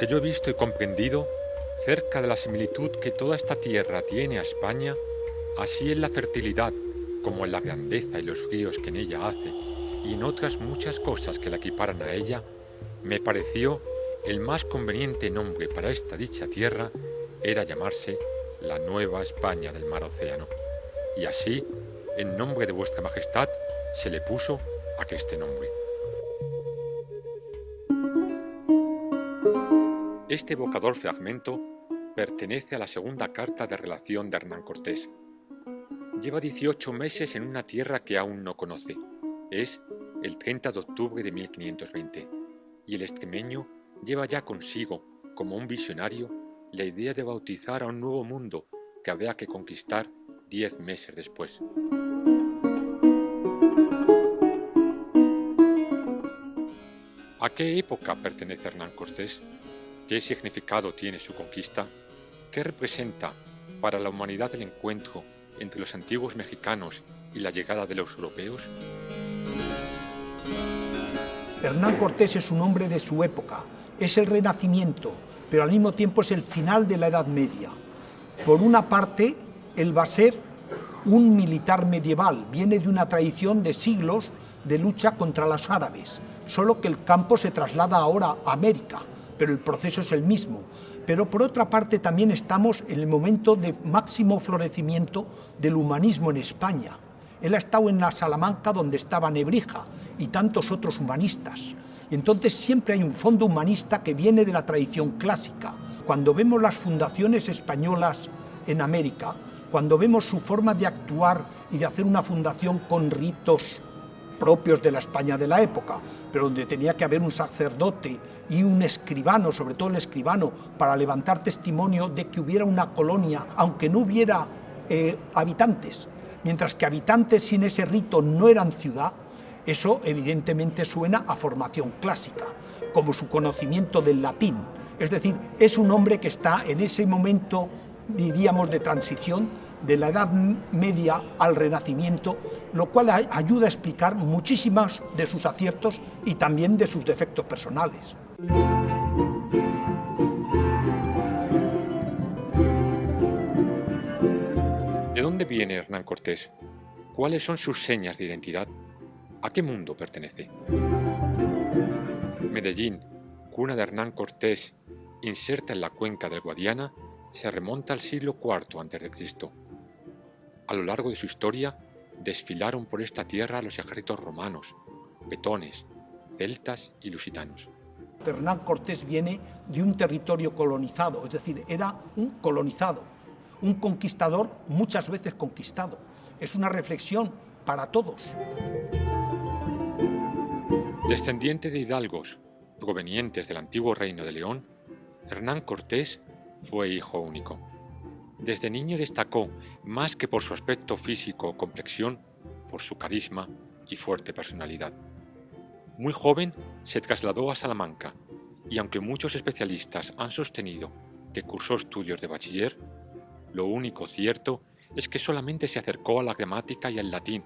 que yo he visto y comprendido, cerca de la similitud que toda esta tierra tiene a España, así en la fertilidad como en la grandeza y los fríos que en ella hace, y en otras muchas cosas que la equiparan a ella, me pareció el más conveniente nombre para esta dicha tierra era llamarse la Nueva España del Mar Océano. Y así, en nombre de vuestra Majestad, se le puso aqueste nombre. Este evocador fragmento pertenece a la segunda carta de relación de Hernán Cortés. Lleva 18 meses en una tierra que aún no conoce. Es el 30 de octubre de 1520, y el extremeño lleva ya consigo, como un visionario, la idea de bautizar a un nuevo mundo que habría que conquistar 10 meses después. ¿A qué época pertenece Hernán Cortés? ¿Qué significado tiene su conquista? ¿Qué representa para la humanidad el encuentro entre los antiguos mexicanos y la llegada de los europeos? Hernán Cortés es un hombre de su época, es el Renacimiento, pero al mismo tiempo es el final de la Edad Media. Por una parte, él va a ser un militar medieval, viene de una tradición de siglos de lucha contra los árabes, solo que el campo se traslada ahora a América, pero el proceso es el mismo. Pero por otra parte también estamos en el momento de máximo florecimiento del humanismo en España. Él ha estado en la Salamanca donde estaba Nebrija y tantos otros humanistas. Y entonces siempre hay un fondo humanista que viene de la tradición clásica. Cuando vemos las fundaciones españolas en América, cuando vemos su forma de actuar y de hacer una fundación con ritos propios de la España de la época, pero donde tenía que haber un sacerdote y un escribano, sobre todo el escribano, para levantar testimonio de que hubiera una colonia, aunque no hubiera habitantes, mientras que habitantes sin ese rito no eran ciudad. Eso evidentemente suena a formación clásica, como su conocimiento del latín. Es decir, es un hombre que está en ese momento, diríamos, de transición de la Edad Media al Renacimiento, lo cual ayuda a explicar muchísimos de sus aciertos y también de sus defectos personales. ¿De dónde viene Hernán Cortés? ¿Cuáles son sus señas de identidad? ¿A qué mundo pertenece? Medellín, cuna de Hernán Cortés, inserta en la cuenca del Guadiana, se remonta al siglo IV a.C. A lo largo de su historia, desfilaron por esta tierra los ejércitos romanos, betones, celtas y lusitanos. Hernán Cortés viene de un territorio colonizado, es decir, era un colonizado, un conquistador muchas veces conquistado. Es una reflexión para todos. Descendiente de hidalgos provenientes del antiguo reino de León, Hernán Cortés fue hijo único. Desde niño destacó, más que por su aspecto físico o complexión, por su carisma y fuerte personalidad. Muy joven se trasladó a Salamanca y aunque muchos especialistas han sostenido que cursó estudios de bachiller, lo único cierto es que solamente se acercó a la gramática y al latín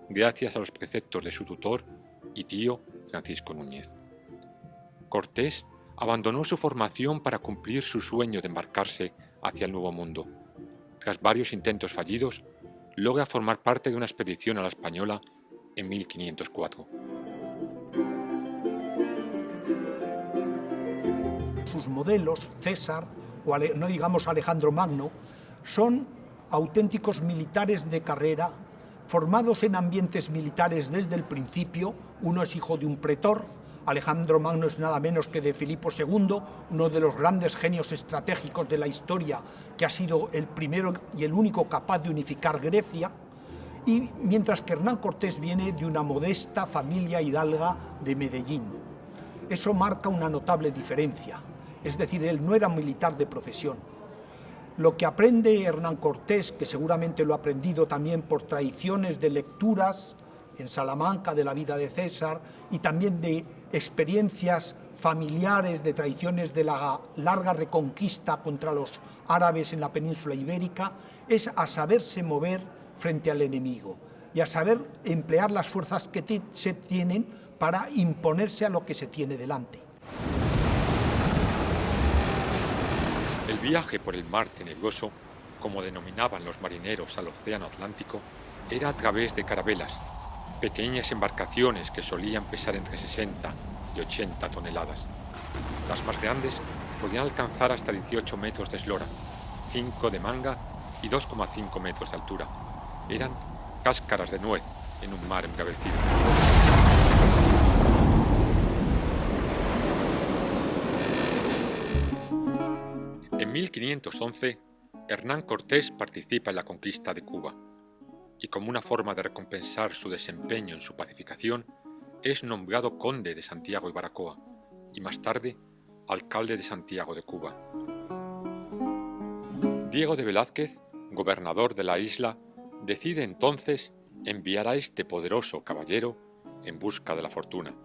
gracias a los preceptos de su tutor y tío Francisco Núñez. Cortés abandonó su formación para cumplir su sueño de embarcarse hacia el Nuevo Mundo. Tras varios intentos fallidos, logra formar parte de una expedición a la Española en 1504. Sus modelos, César o no digamos Alejandro Magno, son auténticos militares de carrera, formados en ambientes militares desde el principio. Uno es hijo de un pretor, Alejandro Magno es nada menos que de Filipo II, uno de los grandes genios estratégicos de la historia, que ha sido el primero y el único capaz de unificar Grecia, y mientras que Hernán Cortés viene de una modesta familia hidalga de Medellín. Eso marca una notable diferencia, es decir, él no era militar de profesión. Lo que aprende Hernán Cortés, que seguramente lo ha aprendido también por tradiciones de lecturas en Salamanca de la vida de César y también de experiencias familiares, de tradiciones de la larga reconquista contra los árabes en la península ibérica, es a saberse mover frente al enemigo y a saber emplear las fuerzas que se tienen para imponerse a lo que se tiene delante. viaje por el mar tenebroso, como denominaban los marineros al océano Atlántico, era a través de carabelas, pequeñas embarcaciones que solían pesar entre 60 y 80 toneladas. Las más grandes podían alcanzar hasta 18 metros de eslora, 5 de manga y 2,5 metros de altura. Eran cáscaras de nuez en un mar embravecido. En 1511, Hernán Cortés participa en la conquista de Cuba y, como una forma de recompensar su desempeño en su pacificación, es nombrado conde de Santiago y Baracoa y más tarde alcalde de Santiago de Cuba. Diego de Velázquez, gobernador de la isla, decide entonces enviar a este poderoso caballero en busca de la fortuna,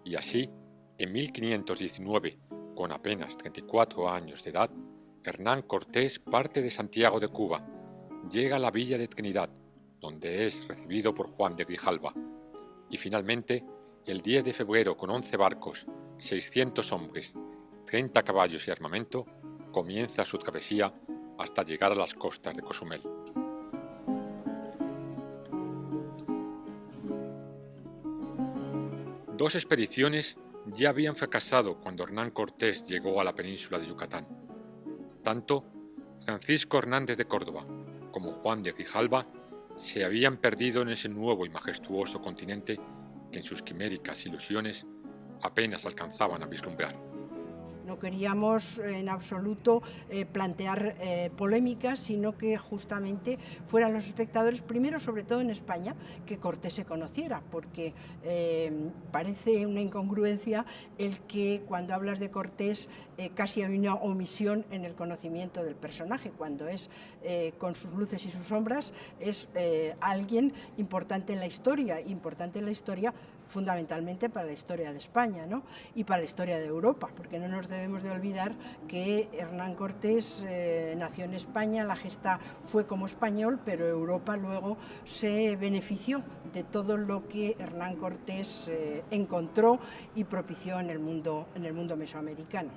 y así, en 1519, con apenas 34 años de edad, Hernán Cortés parte de Santiago de Cuba, llega a la villa de Trinidad, donde es recibido por Juan de Grijalva, y finalmente, el 10 de febrero, con 11 barcos, 600 hombres, 30 caballos y armamento, comienza su travesía hasta llegar a las costas de Cozumel. Dos expediciones ya habían fracasado cuando Hernán Cortés llegó a la península de Yucatán. Tanto Francisco Hernández de Córdoba como Juan de Grijalva se habían perdido en ese nuevo y majestuoso continente que en sus quiméricas ilusiones apenas alcanzaban a vislumbrar. No queríamos en absoluto plantear polémicas, sino que justamente fueran los espectadores, primero sobre todo en España, que Cortés se conociera, porque parece una incongruencia el que cuando hablas de Cortés casi hay una omisión en el conocimiento del personaje, cuando es con sus luces y sus sombras, es alguien importante en la historia fundamentalmente para la historia de España, ¿no? Y para la historia de Europa, porque no nos debemos de olvidar que Hernán Cortés nació en España, la gesta fue como español, pero Europa luego se benefició de todo lo que Hernán Cortés encontró y propició en el mundo mesoamericano.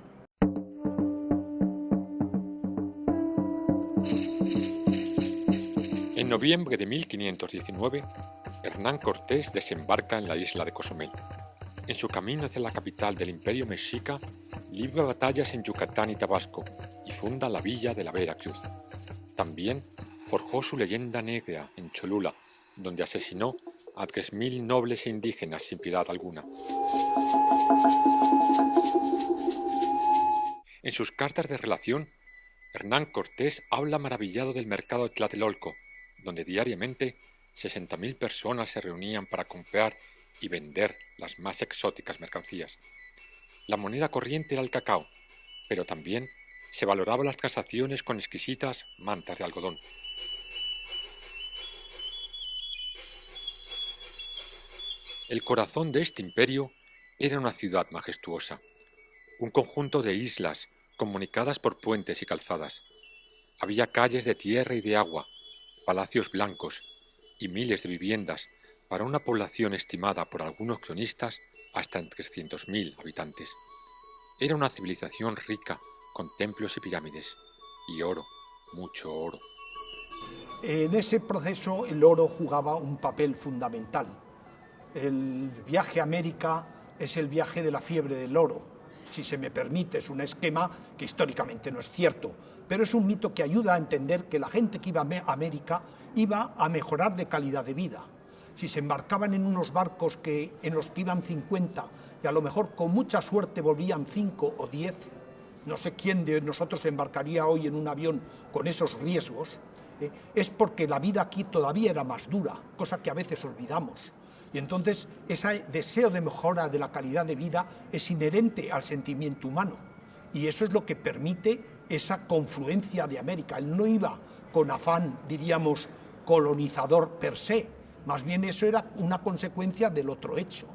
En noviembre de 1519, Hernán Cortés desembarca en la isla de Cozumel. En su camino hacia la capital del Imperio Mexica, libra batallas en Yucatán y Tabasco y funda la villa de la Veracruz. También forjó su leyenda negra en Cholula, donde asesinó a 3.000 nobles e indígenas sin piedad alguna. En sus cartas de relación, Hernán Cortés habla maravillado del mercado de Tlatelolco, donde diariamente 60.000 personas se reunían para comprar y vender las más exóticas mercancías. La moneda corriente era el cacao, pero también se valoraban las transacciones con exquisitas mantas de algodón. El corazón de este imperio era una ciudad majestuosa, un conjunto de islas comunicadas por puentes y calzadas. Había calles de tierra y de agua, palacios blancos y miles de viviendas para una población estimada por algunos cronistas hasta en 300.000 habitantes. Era una civilización rica, con templos y pirámides, y oro, mucho oro. En ese proceso el oro jugaba un papel fundamental. El viaje a América es el viaje de la fiebre del oro. Si se me permite, es un esquema que históricamente no es cierto, pero es un mito que ayuda a entender que la gente que iba a América iba a mejorar de calidad de vida. Si se embarcaban en unos barcos en los que iban 50 y a lo mejor con mucha suerte volvían 5 o 10, no sé quién de nosotros embarcaría hoy en un avión con esos riesgos, es porque la vida aquí todavía era más dura, cosa que a veces olvidamos. Y entonces ese deseo de mejora de la calidad de vida es inherente al sentimiento humano. Y eso es lo que permite esa confluencia de América. Él no iba con afán, diríamos, colonizador per se. Más bien eso era una consecuencia del otro hecho.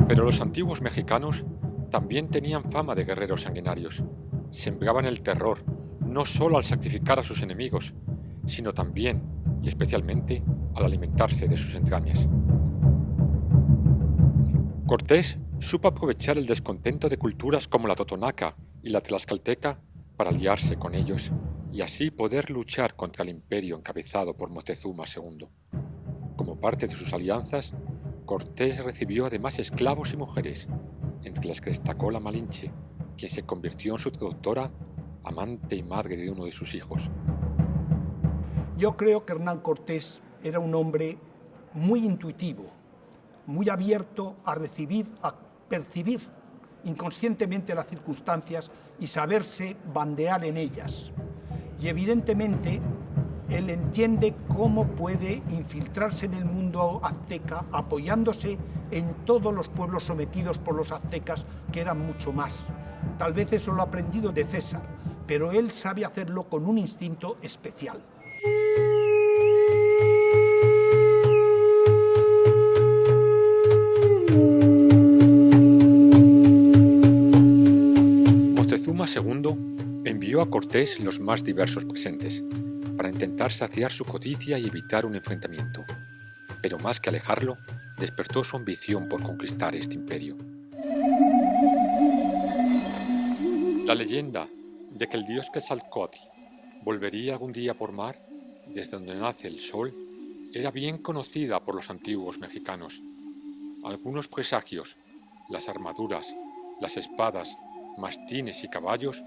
Pero los antiguos mexicanos también tenían fama de guerreros sanguinarios. Sembraban el terror, no solo al sacrificar a sus enemigos, sino también y especialmente al alimentarse de sus entrañas. Cortés supo aprovechar el descontento de culturas como la totonaca y la tlaxcalteca para aliarse con ellos y así poder luchar contra el imperio encabezado por Moctezuma II. Como parte de sus alianzas, Cortés recibió además esclavos y mujeres, entre las que destacó la Malinche, quien se convirtió en su traductora, amante y madre de uno de sus hijos. Yo creo que Hernán Cortés era un hombre muy intuitivo, muy abierto a recibir, a percibir inconscientemente las circunstancias y saberse bandear en ellas. Y evidentemente él entiende cómo puede infiltrarse en el mundo azteca apoyándose en todos los pueblos sometidos por los aztecas, que eran mucho más. Tal vez eso lo ha aprendido de César, pero él sabe hacerlo con un instinto especial. Moctezuma II envió a Cortés los más diversos presentes, para intentar saciar su codicia y evitar un enfrentamiento, pero más que alejarlo, despertó su ambición por conquistar este imperio. La leyenda de que el dios Quetzalcóatl volvería algún día por mar, desde donde nace el sol, era bien conocida por los antiguos mexicanos. Algunos presagios, las armaduras, las espadas, mastines y caballos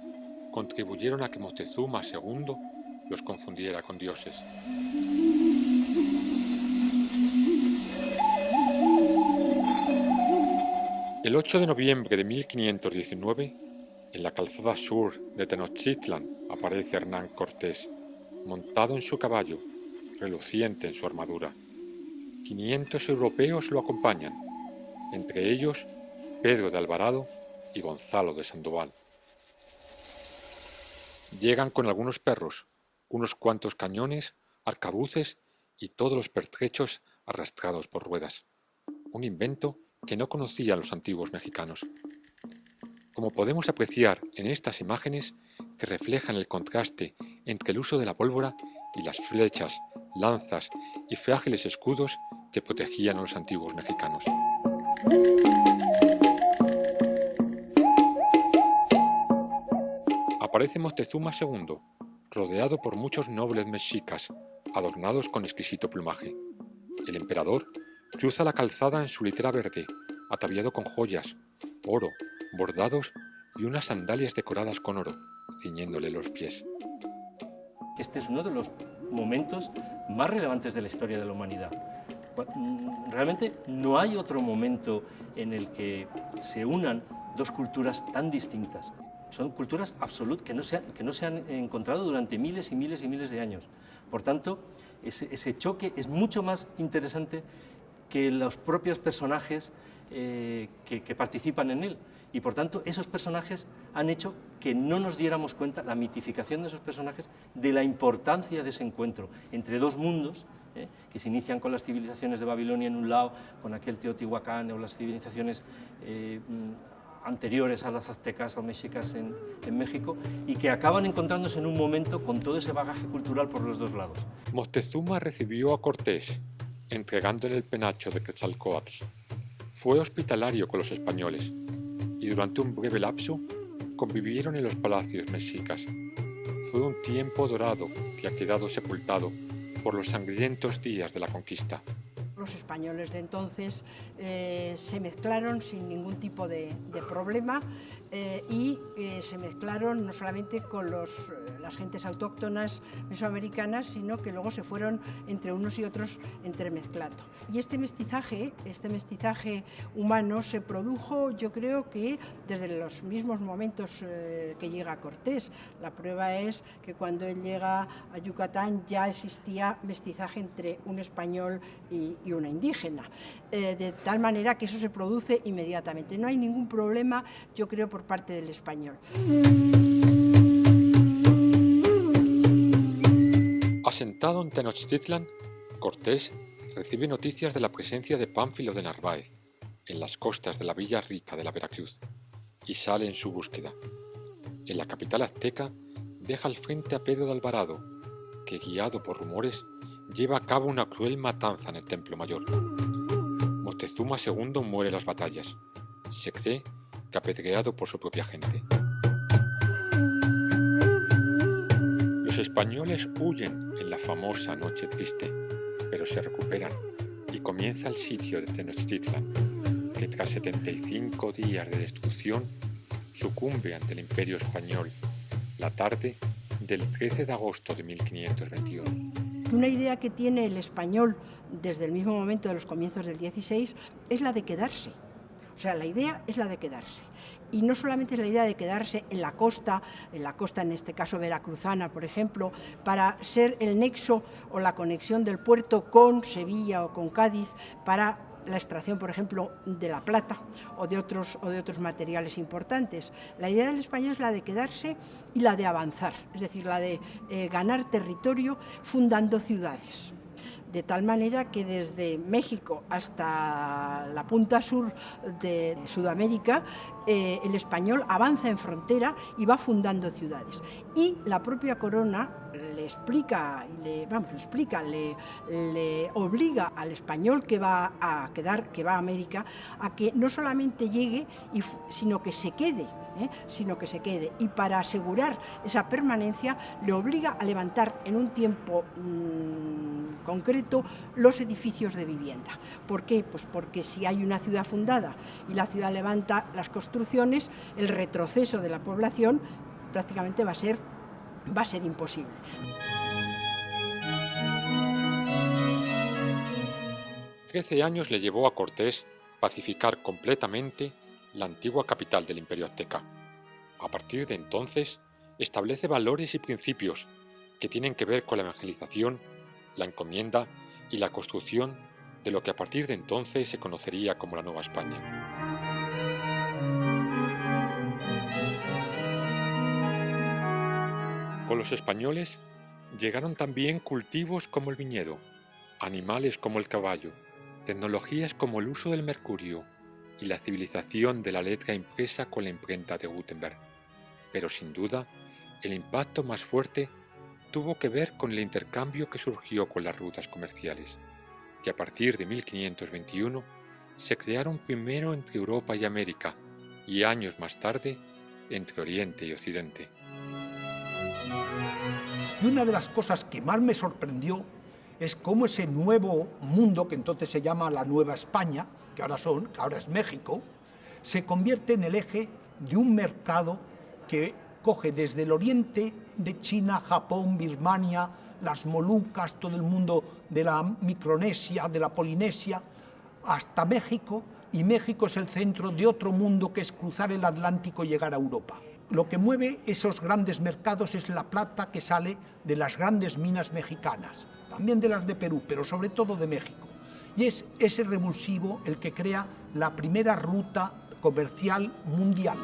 contribuyeron a que Moctezuma II los confundiera con dioses. El 8 de noviembre de 1519, en la calzada sur de Tenochtitlan aparece Hernán Cortés, montado en su caballo, reluciente en su armadura. 500 europeos lo acompañan, entre ellos Pedro de Alvarado y Gonzalo de Sandoval. Llegan con algunos perros, unos cuantos cañones, arcabuces y todos los pertrechos arrastrados por ruedas. Un invento que no conocían los antiguos mexicanos. Como podemos apreciar en estas imágenes que reflejan el contraste entre el uso de la pólvora y las flechas, lanzas y frágiles escudos que protegían a los antiguos mexicanos. Aparece Moctezuma II, rodeado por muchos nobles mexicas, adornados con exquisito plumaje. El emperador cruza la calzada en su litera verde, ataviado con joyas, oro, bordados y unas sandalias decoradas con oro, ciñéndole los pies. Este es uno de los momentos más relevantes de la historia de la humanidad. Realmente no hay otro momento en el que se unan dos culturas tan distintas. Son culturas absolutas que no se han encontrado durante miles y miles y miles de años. Por tanto, ese choque es mucho más interesante que los propios personajes que participan en él. Y por tanto, esos personajes han hecho que no nos diéramos cuenta, la mitificación de esos personajes, de la importancia de ese encuentro entre dos mundos, que se inician con las civilizaciones de Babilonia en un lado, con aquel Teotihuacán, o las civilizaciones anteriores a las aztecas o mexicas en México, y que acaban encontrándose en un momento con todo ese bagaje cultural por los dos lados. Moctezuma recibió a Cortés, entregándole el penacho de Quetzalcóatl. Fue hospitalario con los españoles, y durante un breve lapso convivieron en los palacios mexicas. Fue un tiempo dorado que ha quedado sepultado por los sangrientos días de la conquista. Los españoles de entonces se mezclaron sin ningún tipo de problema y se mezclaron no solamente con las gentes autóctonas mesoamericanas, sino que luego se fueron entre unos y otros entremezclando. Y este mestizaje humano se produjo, yo creo que desde los mismos momentos que llega Cortés. La prueba es que cuando él llega a Yucatán ya existía mestizaje entre un español y una indígena, de tal manera que eso se produce inmediatamente. No hay ningún problema, yo creo, por parte del español. Asentado en Tenochtitlan, Cortés recibe noticias de la presencia de Pánfilo de Narváez en las costas de la Villa Rica de la Veracruz y sale en su búsqueda. En la capital azteca deja al frente a Pedro de Alvarado, que guiado por rumores lleva a cabo una cruel matanza en el Templo Mayor. Moctezuma II muere en las batallas se cree que apedreado por su propia gente. Los españoles huyen en la famosa Noche Triste, pero se recuperan y comienza el sitio de Tenochtitlan, que tras 75 días de destrucción sucumbe ante el Imperio Español la tarde del 13 de agosto de 1521. Una idea que tiene el español desde el mismo momento de los comienzos del 16 es la de quedarse. O sea, la idea es la de quedarse. Y no solamente es la idea de quedarse en la costa en este caso veracruzana, por ejemplo, para ser el nexo o la conexión del puerto con Sevilla o con Cádiz para la extracción, por ejemplo, de la plata o de otros materiales importantes. La idea del español es la de quedarse y la de avanzar, es decir, la de ganar territorio fundando ciudades. De tal manera que desde México hasta la punta sur de Sudamérica, el español avanza en frontera y va fundando ciudades. Y la propia corona le obliga al español que va a América a que no solamente llegue, sino que se quede. Y para asegurar esa permanencia le obliga a levantar en un tiempo concreto los edificios de vivienda. ¿Por qué? Pues porque si hay una ciudad fundada y la ciudad levanta las construcciones, el retroceso de la población prácticamente va a ser imposible. Trece años le llevó a Cortés pacificar completamente la antigua capital del Imperio Azteca. A partir de entonces, establece valores y principios que tienen que ver con la evangelización, la encomienda y la construcción de lo que a partir de entonces se conocería como la Nueva España. Con los españoles llegaron también cultivos como el viñedo, animales como el caballo, tecnologías como el uso del mercurio y la civilización de la letra impresa con la imprenta de Gutenberg. Pero sin duda, el impacto más fuerte tuvo que ver con el intercambio que surgió con las rutas comerciales, que a partir de 1521 se crearon primero entre Europa y América y años más tarde entre Oriente y Occidente. Y una de las cosas que más me sorprendió es cómo ese nuevo mundo, que entonces se llama la Nueva España, que ahora es México, se convierte en el eje de un mercado que coge desde el oriente de China, Japón, Birmania, las Molucas, todo el mundo de la Micronesia, de la Polinesia, hasta México, y México es el centro de otro mundo que es cruzar el Atlántico y llegar a Europa. Lo que mueve esos grandes mercados es la plata que sale de las grandes minas mexicanas, también de las de Perú, pero sobre todo de México. Y es ese revulsivo el que crea la primera ruta comercial mundial.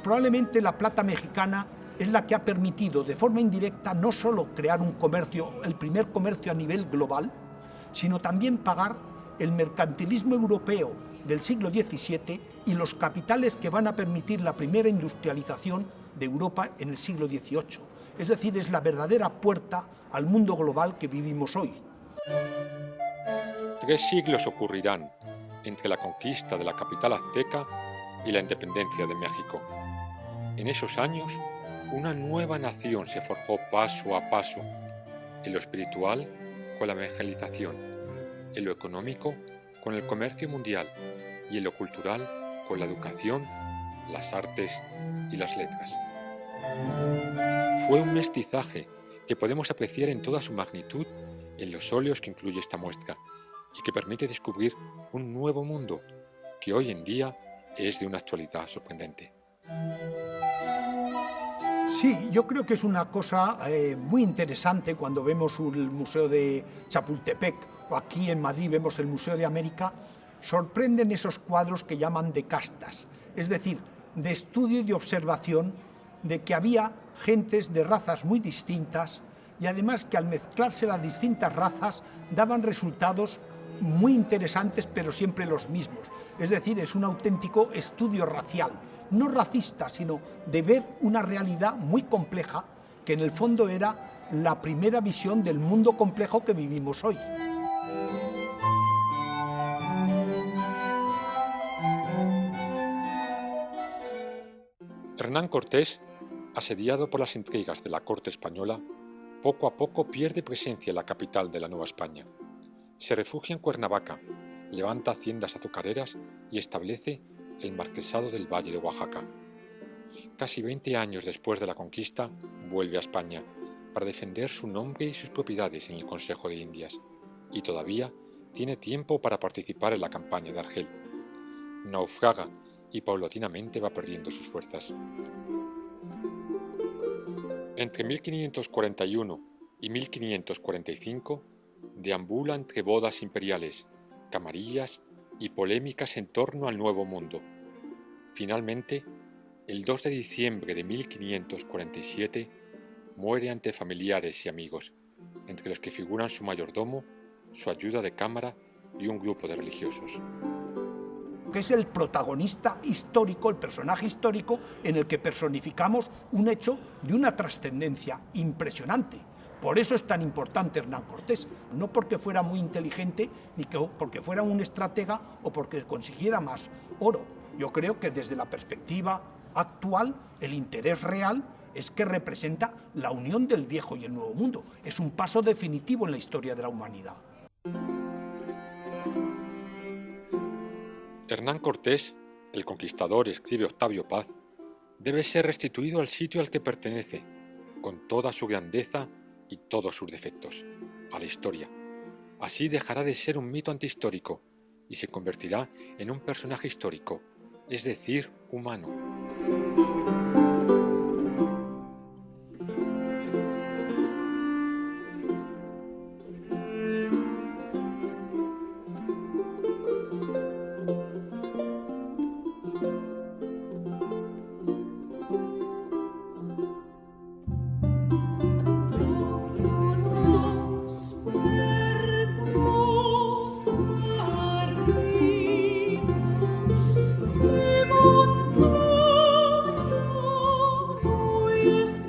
Probablemente la plata mexicana es la que ha permitido de forma indirecta no solo crear un comercio, el primer comercio a nivel global, sino también pagar el mercantilismo europeo del siglo XVII y los capitales que van a permitir la primera industrialización de Europa en el siglo XVIII. Es decir, es la verdadera puerta al mundo global que vivimos hoy. 3 siglos ocurrirán entre la conquista de la capital azteca y la independencia de México. En esos años, una nueva nación se forjó paso a paso, en lo espiritual con la evangelización, en lo económico con el comercio mundial y en lo cultural con la educación, las artes y las letras. Fue un mestizaje que podemos apreciar en toda su magnitud en los óleos que incluye esta muestra y que permite descubrir un nuevo mundo que hoy en día es de una actualidad sorprendente. Sí, yo creo que es una cosa muy interesante cuando vemos el Museo de Chapultepec o aquí en Madrid vemos el Museo de América. Sorprenden esos cuadros que llaman de castas, es decir, de estudio y de observación de que había gentes de razas muy distintas y además que al mezclarse las distintas razas daban resultados muy interesantes pero siempre los mismos. Es decir, es un auténtico estudio racial, no racista, sino de ver una realidad muy compleja que en el fondo era la primera visión del mundo complejo que vivimos hoy. Hernán Cortés, asediado por las intrigas de la corte española, poco a poco pierde presencia en la capital de la Nueva España. Se refugia en Cuernavaca, levanta haciendas azucareras y establece el marquesado del Valle de Oaxaca. Casi 20 años después de la conquista, vuelve a España para defender su nombre y sus propiedades en el Consejo de Indias, y todavía tiene tiempo para participar en la campaña de Argel. Naufraga y paulatinamente va perdiendo sus fuerzas. Entre 1541 y 1545 deambula entre bodas imperiales, camarillas y polémicas en torno al Nuevo Mundo. Finalmente, el 2 de diciembre de 1547, muere ante familiares y amigos, entre los que figuran su mayordomo, su ayuda de cámara y un grupo de religiosos. Que es el protagonista histórico, el personaje histórico en el que personificamos un hecho de una trascendencia impresionante. Por eso es tan importante Hernán Cortés, no porque fuera muy inteligente, ni porque fuera un estratega o porque consiguiera más oro. Yo creo que desde la perspectiva actual, el interés real es que representa la unión del viejo y el nuevo mundo. Es un paso definitivo en la historia de la humanidad. Hernán Cortés, el conquistador, escribe Octavio Paz, debe ser restituido al sitio al que pertenece, con toda su grandeza y todos sus defectos, a la historia. Así dejará de ser un mito antihistórico y se convertirá en un personaje histórico, es decir, humano. Yes.